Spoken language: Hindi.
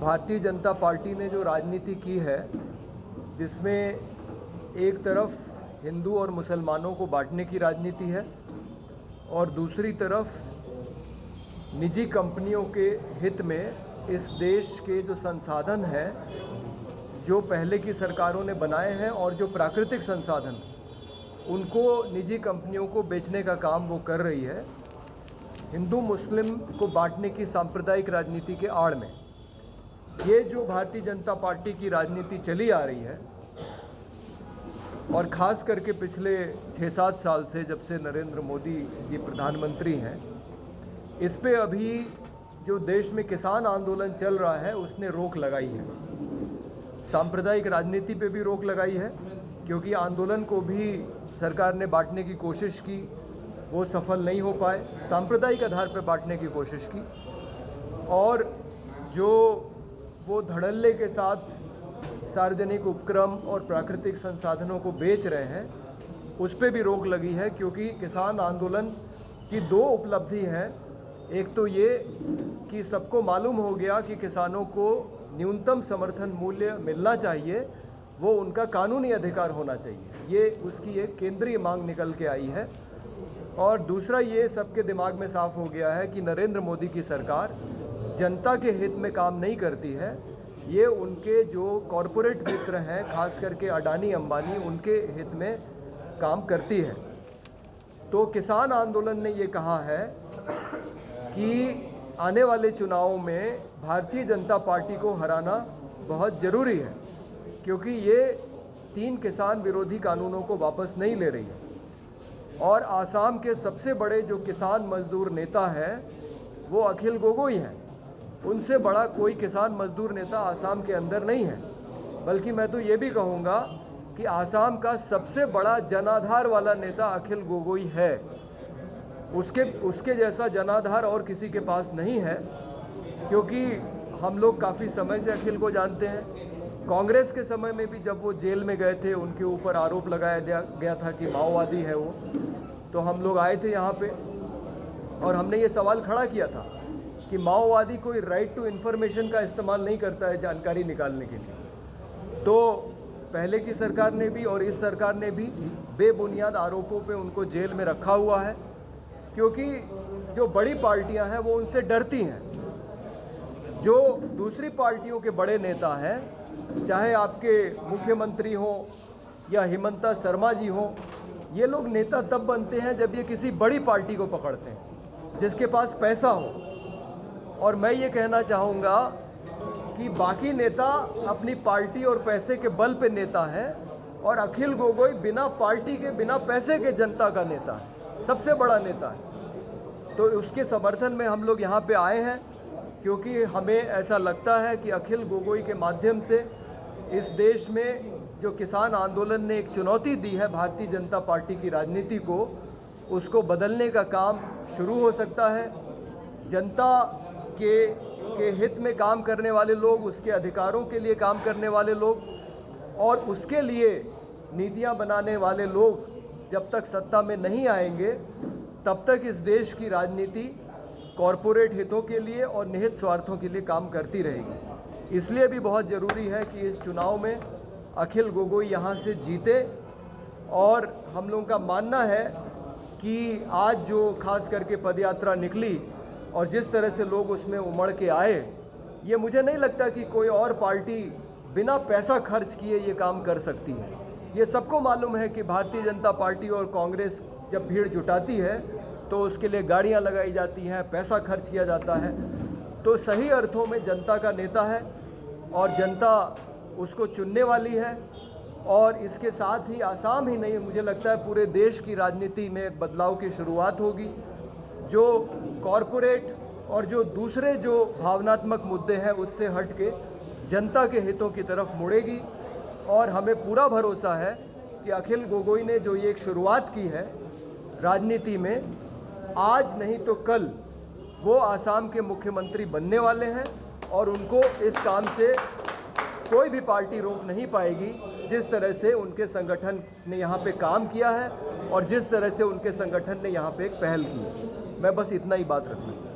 भारतीय जनता पार्टी ने जो राजनीति की है, जिसमें एक तरफ हिंदू और मुसलमानों को बांटने की राजनीति है और दूसरी तरफ निजी कंपनियों के हित में इस देश के जो संसाधन हैं, जो पहले की सरकारों ने बनाए हैं और जो प्राकृतिक संसाधन उनको निजी कंपनियों को बेचने का काम वो कर रही है, हिंदू मुस्लिम को बांटने की सांप्रदायिक राजनीति के आड़ में। ये जो भारतीय जनता पार्टी की राजनीति चली आ रही है और ख़ास करके पिछले 6-7 साल से, जब से नरेंद्र मोदी जी प्रधानमंत्री हैं, इस पे अभी जो देश में किसान आंदोलन चल रहा है उसने रोक लगाई है। सांप्रदायिक राजनीति पे भी रोक लगाई है, क्योंकि आंदोलन को भी सरकार ने बांटने की कोशिश की, वो सफल नहीं हो पाए। सांप्रदायिक आधार पर बांटने की कोशिश की और जो वो धड़ल्ले के साथ सार्वजनिक उपक्रम और प्राकृतिक संसाधनों को बेच रहे हैं, उस पर भी रोक लगी है। क्योंकि किसान आंदोलन की 2 उपलब्धि हैं। एक तो ये कि सबको मालूम हो गया कि किसानों को न्यूनतम समर्थन मूल्य मिलना चाहिए, वो उनका कानूनी अधिकार होना चाहिए, ये उसकी एक केंद्रीय मांग निकल के आई है। और दूसरा ये सबके दिमाग में साफ हो गया है कि नरेंद्र मोदी की सरकार जनता के हित में काम नहीं करती है, ये उनके जो कॉरपोरेट मित्र हैं, खास करके अडानी अंबानी, उनके हित में काम करती है। तो किसान आंदोलन ने ये कहा है कि आने वाले चुनावों में भारतीय जनता पार्टी को हराना बहुत ज़रूरी है, क्योंकि ये 3 किसान विरोधी कानूनों को वापस नहीं ले रही है। और आसाम के सबसे बड़े जो किसान मजदूर नेता हैं वो अखिल गोगोई हैं। उनसे बड़ा कोई किसान मजदूर नेता आसाम के अंदर नहीं है। बल्कि मैं तो ये भी कहूँगा कि आसाम का सबसे बड़ा जनाधार वाला नेता अखिल गोगोई है। उसके जैसा जनाधार और किसी के पास नहीं है, क्योंकि हम लोग काफ़ी समय से अखिल को जानते हैं। कांग्रेस के समय में भी जब वो जेल में गए थे, उनके ऊपर आरोप लगाया गया था कि माओवादी है वो, तो हम लोग आए थे यहाँ पे और हमने ये सवाल खड़ा किया था कि माओवादी कोई राइट टू इन्फॉर्मेशन का इस्तेमाल नहीं करता है जानकारी निकालने के लिए। तो पहले की सरकार ने भी और इस सरकार ने भी बेबुनियाद आरोपों पे उनको जेल में रखा हुआ है, क्योंकि जो बड़ी पार्टियां हैं वो उनसे डरती हैं। जो दूसरी पार्टियों के बड़े नेता हैं, चाहे आपके मुख्यमंत्री हो या हिमंता शर्मा जी हो, ये लोग नेता तब बनते हैं जब ये किसी बड़ी पार्टी को पकड़ते हैं जिसके पास पैसा हो। और मैं ये कहना चाहूँगा कि बाकी नेता अपनी पार्टी और पैसे के बल पे नेता है, और अखिल गोगोई बिना पार्टी के, बिना पैसे के जनता का नेता है, सबसे बड़ा नेता है। तो उसके समर्थन में हम लोग यहाँ पे आए हैं, क्योंकि हमें ऐसा लगता है कि अखिल गोगोई के माध्यम से इस देश में जो किसान आंदोलन ने एक चुनौती दी है भारतीय जनता पार्टी की राजनीति को, उसको बदलने का काम शुरू हो सकता है। जनता के हित में काम करने वाले लोग, उसके अधिकारों के लिए काम करने वाले लोग और उसके लिए नीतियां बनाने वाले लोग जब तक सत्ता में नहीं आएंगे, तब तक इस देश की राजनीति कॉरपोरेट हितों के लिए और निहित स्वार्थों के लिए काम करती रहेगी। इसलिए भी बहुत ज़रूरी है कि इस चुनाव में अखिल गोगोई यहाँ से जीते। और हम लोगों का मानना है कि आज जो खास करके पदयात्रा निकली और जिस तरह से लोग उसमें उमड़ के आए, ये मुझे नहीं लगता कि कोई और पार्टी बिना पैसा खर्च किए ये काम कर सकती है। ये सबको मालूम है कि भारतीय जनता पार्टी और कांग्रेस जब भीड़ जुटाती है तो उसके लिए गाड़ियां लगाई जाती हैं, पैसा खर्च किया जाता है। तो सही अर्थों में जनता का नेता है और जनता उसको चुनने वाली है। और इसके साथ ही आसाम ही नहीं, मुझे लगता है पूरे देश की राजनीति में एक बदलाव की शुरुआत होगी, जो कॉरपोरेट और जो दूसरे जो भावनात्मक मुद्दे हैं उससे हट के जनता के हितों की तरफ मुड़ेगी। और हमें पूरा भरोसा है कि अखिल गोगोई ने जो ये एक शुरुआत की है राजनीति में, आज नहीं तो कल वो आसाम के मुख्यमंत्री बनने वाले हैं और उनको इस काम से कोई भी पार्टी रोक नहीं पाएगी, जिस तरह से उनके संगठन ने यहाँ पे काम किया है और जिस तरह से उनके संगठन ने यहाँ पे एक पहल की है। मैं बस इतना ही बात रखना चाहता हूँ।